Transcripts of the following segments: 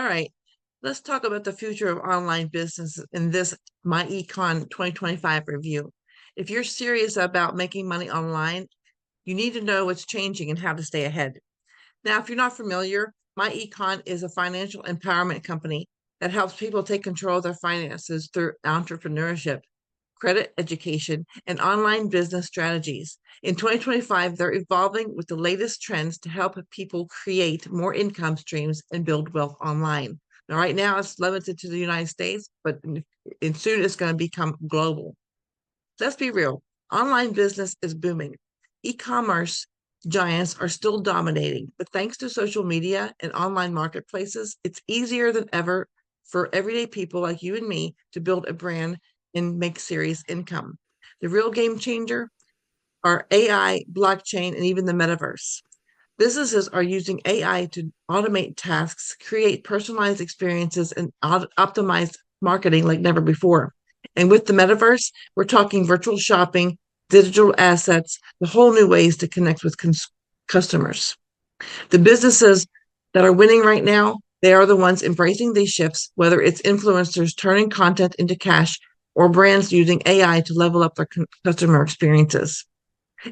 All right, let's talk about the future of online business in this MyEcon 2025 review. If you're serious about making money online, you need to know what's changing and how to stay ahead. Now, if you're not familiar, MyEcon is a financial empowerment company that helps people take control of their finances through entrepreneurship, credit education, and online business strategies. In 2025, they're evolving with the latest trends to help people create more income streams and build wealth online. Now, right now, it's limited to the United States, but soon it's going to become global. Let's be real, online business is booming. E commerce giants are still dominating, but thanks to social media and online marketplaces, it's easier than ever for everyday people like you and me to build a brand and make serious income. The real game changer are AI, blockchain, and even the metaverse. Businesses are using AI to automate tasks, create personalized experiences, and optimize marketing like never before. And with the metaverse, we're talking virtual shopping, digital assets, the whole new ways to connect with customers. The businesses that are winning right now, they are the ones embracing these shifts, whether it's influencers turning content into cash or brands using AI to level up their customer experiences.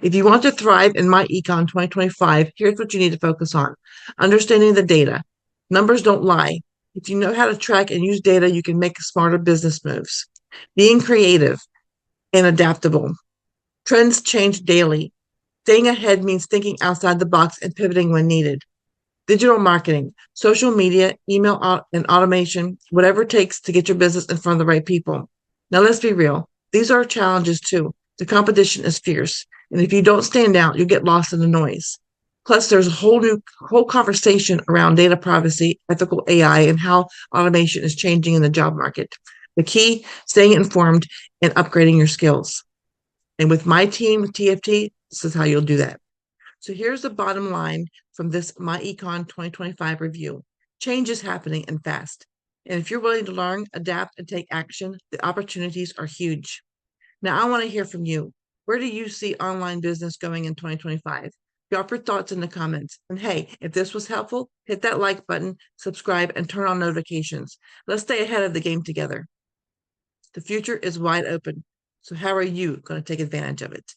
If you want to thrive in MyEcon 2025, here's what you need to focus on. Understanding the data. Numbers don't lie. If you know how to track and use data, you can make smarter business moves. Being creative and adaptable. Trends change daily. Staying ahead means thinking outside the box and pivoting when needed. Digital marketing, social media, email and automation, whatever it takes to get your business in front of the right people. Now, let's be real. These are challenges too. The competition is fierce. And if you don't stand out, you get lost in the noise. Plus, there's a whole conversation around data privacy, ethical AI, and how automation is changing in the job market. The key, staying informed and upgrading your skills. And with my team, TFT, this is how you'll do that. So here's the bottom line from this MyEcon 2025 review. Change is happening and fast. And if you're willing to learn, adapt, and take action, the opportunities are huge. Now, I want to hear from you. Where do you see online business going in 2025? Drop your thoughts in the comments. And hey, if this was helpful, hit that like button, subscribe, and turn on notifications. Let's stay ahead of the game together. The future is wide open. So how are you going to take advantage of it?